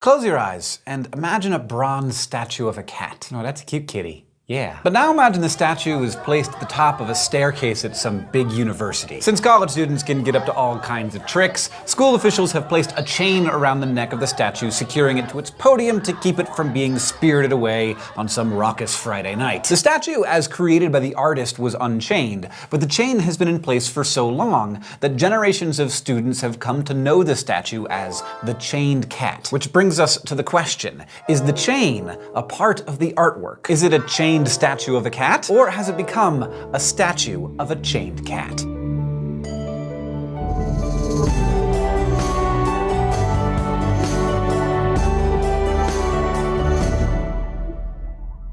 Close your eyes and imagine a bronze statue of a cat. Oh, that's a cute kitty. Yeah. But now imagine the statue is placed at the top of a staircase at some big university. Since college students can get up to all kinds of tricks, school officials have placed a chain around the neck of the statue, securing it to its podium to keep it from being spirited away on some raucous Friday night. The statue, as created by the artist, was unchained, but the chain has been in place for so long that generations of students have come to know the statue as the chained cat. Which brings us to the question, is the chain a part of the artwork? Is it a chained statue of a cat, or has it become a statue of a chained cat?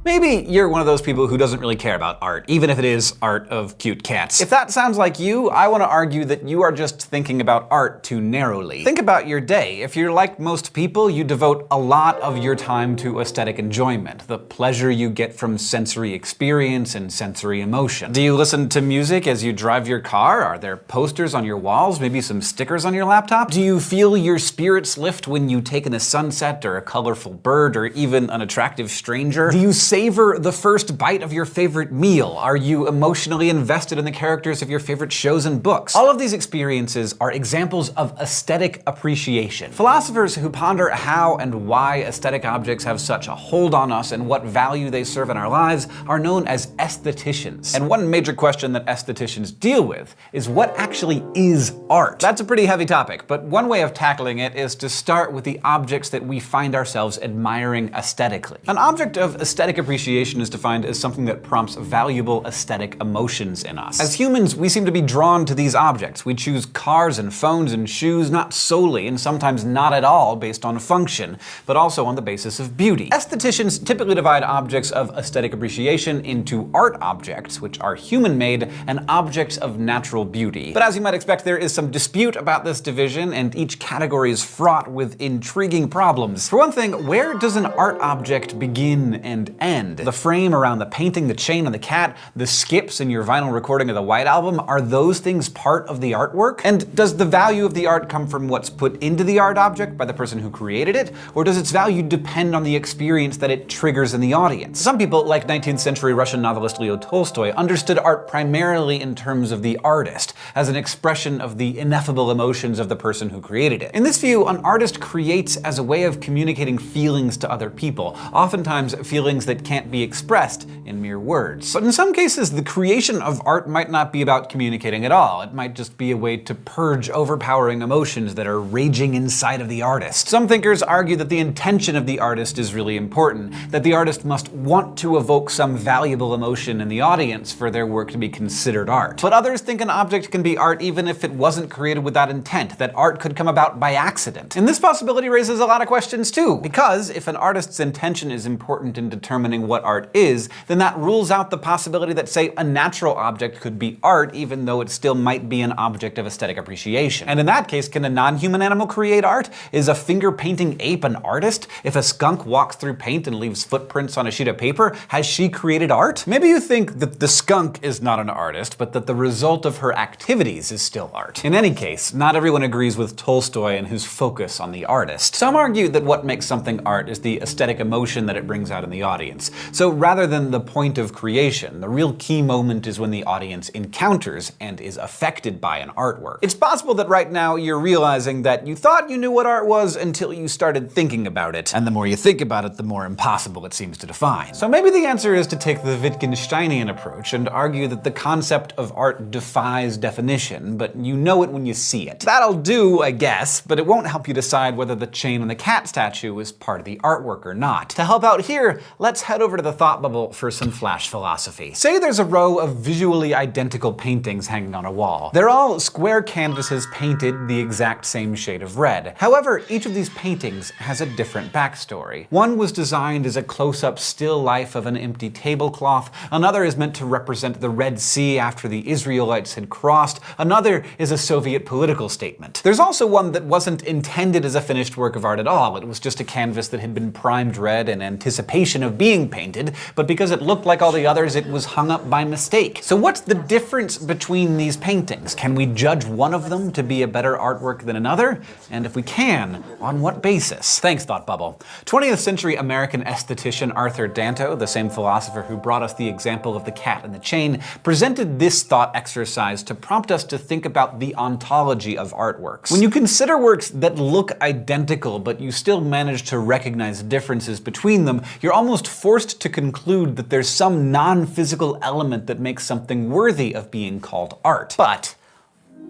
Maybe you're one of those people who doesn't really care about art, even if it is art of cute cats. If that sounds like you, I want to argue that you are just thinking about art too narrowly. Think about your day. If you're like most people, you devote a lot of your time to aesthetic enjoyment, the pleasure you get from sensory experience and sensory emotion. Do you listen to music as you drive your car? Are there posters on your walls? Maybe some stickers on your laptop? Do you feel your spirits lift when you take in a sunset or a colorful bird or even an attractive stranger? Do you savor the first bite of your favorite meal? Are you emotionally invested in the characters of your favorite shows and books? All of these experiences are examples of aesthetic appreciation. Philosophers who ponder how and why aesthetic objects have such a hold on us and what value they serve in our lives are known as aestheticians. And one major question that aestheticians deal with is what actually is art? That's a pretty heavy topic, but one way of tackling it is to start with the objects that we find ourselves admiring aesthetically. An object of aesthetic appreciation is defined as something that prompts valuable aesthetic emotions in us. As humans, we seem to be drawn to these objects. We choose cars and phones and shoes not solely, and sometimes not at all, based on function, but also on the basis of beauty. Aestheticians typically divide objects of aesthetic appreciation into art objects, which are human-made, and objects of natural beauty. But as you might expect, there is some dispute about this division, and each category is fraught with intriguing problems. For one thing, where does an art object begin and end? The frame around the painting, the chain on the cat, the skips in your vinyl recording of the White Album, are those things part of the artwork? And does the value of the art come from what's put into the art object by the person who created it, or does its value depend on the experience that it triggers in the audience? Some people, like 19th century Russian novelist Leo Tolstoy, understood art primarily in terms of the artist, as an expression of the ineffable emotions of the person who created it. In this view, an artist creates as a way of communicating feelings to other people, oftentimes feelings that can't be expressed in mere words. But in some cases, the creation of art might not be about communicating at all. It might just be a way to purge overpowering emotions that are raging inside of the artist. Some thinkers argue that the intention of the artist is really important, that the artist must want to evoke some valuable emotion in the audience for their work to be considered art. But others think an object can be art even if it wasn't created with that intent, that art could come about by accident. And this possibility raises a lot of questions too, because if an artist's intention is important in determining what art is, then that rules out the possibility that, say, a natural object could be art even though it still might be an object of aesthetic appreciation. And in that case, can a non-human animal create art? Is a finger-painting ape an artist? If a skunk walks through paint and leaves footprints on a sheet of paper, has she created art? Maybe you think that the skunk is not an artist, but that the result of her activities is still art. In any case, not everyone agrees with Tolstoy and his focus on the artist. Some argue that what makes something art is the aesthetic emotion that it brings out in the audience. So rather than the point of creation, the real key moment is when the audience encounters and is affected by an artwork. It's possible that right now you're realizing that you thought you knew what art was until you started thinking about it, and the more you think about it, the more impossible it seems to define. So maybe the answer is to take the Wittgensteinian approach and argue that the concept of art defies definition, but you know it when you see it. That'll do, I guess, but it won't help you decide whether the chain on the cat statue is part of the artwork or not. To help out here, let's head over to the thought bubble for some flash philosophy. Say there's a row of visually identical paintings hanging on a wall. They're all square canvases painted the exact same shade of red. However, each of these paintings has a different backstory. One was designed as a close-up still life of an empty tablecloth, another is meant to represent the Red Sea after the Israelites had crossed, another is a Soviet political statement. There's also one that wasn't intended as a finished work of art at all. It was just a canvas that had been primed red in anticipation of being painted, but because it looked like all the others, it was hung up by mistake. So what's the difference between these paintings? Can we judge one of them to be a better artwork than another? And if we can, on what basis? Thanks, Thought Bubble. 20th century American aesthetician Arthur Danto, the same philosopher who brought us the example of the cat and the chain, presented this thought exercise to prompt us to think about the ontology of artworks. When you consider works that look identical, but you still manage to recognize differences between them, you're almost forced to conclude that there's some non-physical element that makes something worthy of being called art. But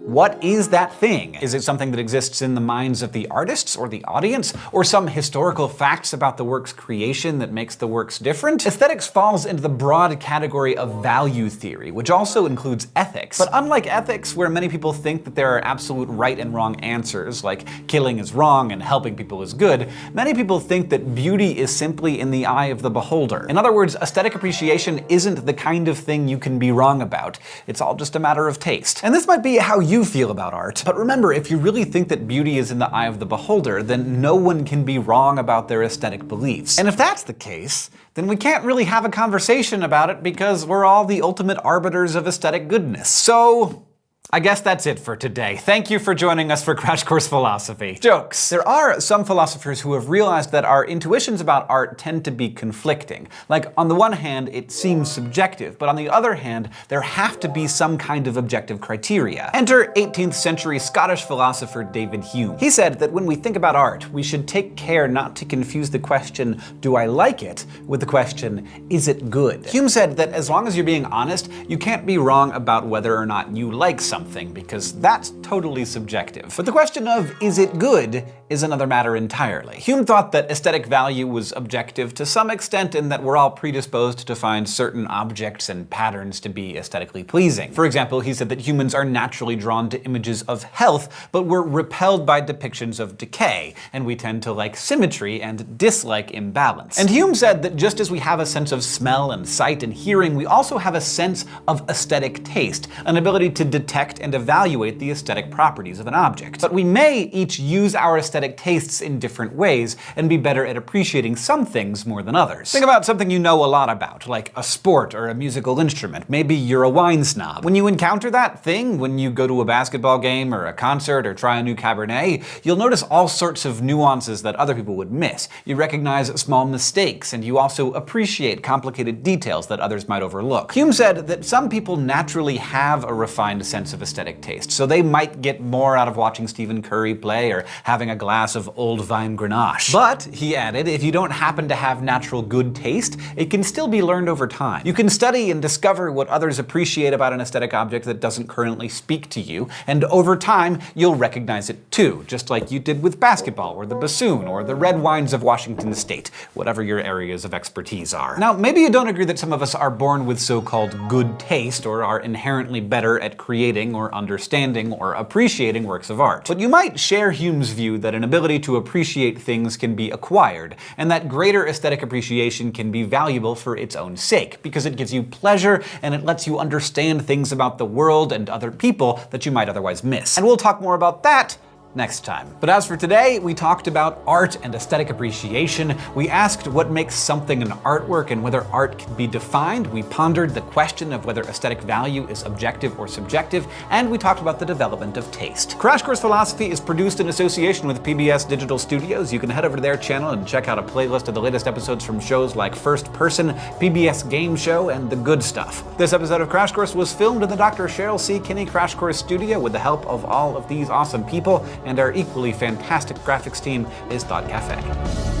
what is that thing? Is it something that exists in the minds of the artists or the audience? Or some historical facts about the work's creation that makes the works different? Aesthetics falls into the broad category of value theory, which also includes ethics. But unlike ethics, where many people think that there are absolute right and wrong answers, like killing is wrong and helping people is good, many people think that beauty is simply in the eye of the beholder. In other words, aesthetic appreciation isn't the kind of thing you can be wrong about. It's all just a matter of taste. And this might be how you feel about art. But remember, if you really think that beauty is in the eye of the beholder, then no one can be wrong about their aesthetic beliefs. And if that's the case, then we can't really have a conversation about it because we're all the ultimate arbiters of aesthetic goodness. So I guess that's it for today. Thank you for joining us for Crash Course Philosophy. Jokes. There are some philosophers who have realized that our intuitions about art tend to be conflicting. Like, on the one hand, it seems subjective, but on the other hand, there have to be some kind of objective criteria. Enter 18th century Scottish philosopher David Hume. He said that when we think about art, we should take care not to confuse the question, do I like it, with the question, is it good? Hume said that as long as you're being honest, you can't be wrong about whether or not you like something, because that's totally subjective. But the question of, is it good, is another matter entirely. Hume thought that aesthetic value was objective to some extent in that we're all predisposed to find certain objects and patterns to be aesthetically pleasing. For example, he said that humans are naturally drawn to images of health, but we're repelled by depictions of decay, and we tend to like symmetry and dislike imbalance. And Hume said that just as we have a sense of smell and sight and hearing, we also have a sense of aesthetic taste, an ability to detect and evaluate the aesthetic properties of an object. But we may each use our aesthetic tastes in different ways and be better at appreciating some things more than others. Think about something you know a lot about, like a sport or a musical instrument. Maybe you're a wine snob. When you encounter that thing, when you go to a basketball game or a concert or try a new Cabernet, you'll notice all sorts of nuances that other people would miss. You recognize small mistakes, and you also appreciate complicated details that others might overlook. Hume said that some people naturally have a refined sense of aesthetic taste, so they might get more out of watching Stephen Curry play or having a glass of old vine Grenache. But, he added, if you don't happen to have natural good taste, it can still be learned over time. You can study and discover what others appreciate about an aesthetic object that doesn't currently speak to you, and over time, you'll recognize it too, just like you did with basketball, or the bassoon, or the red wines of Washington State, whatever your areas of expertise are. Now, maybe you don't agree that some of us are born with so-called good taste, or are inherently better at creating, or understanding, or appreciating works of art. But you might share Hume's view that an ability to appreciate things can be acquired, and that greater aesthetic appreciation can be valuable for its own sake, because it gives you pleasure and it lets you understand things about the world and other people that you might otherwise miss. And we'll talk more about that next time. But as for today, we talked about art and aesthetic appreciation. We asked what makes something an artwork and whether art can be defined. We pondered the question of whether aesthetic value is objective or subjective, and we talked about the development of taste. Crash Course Philosophy is produced in association with PBS Digital Studios. You can head over to their channel and check out a playlist of the latest episodes from shows like First Person, PBS Game Show, and The Good Stuff. This episode of Crash Course was filmed in the Dr. Cheryl C. Kinney Crash Course studio with the help of all of these awesome people, and our equally fantastic graphics team is Thought Cafe.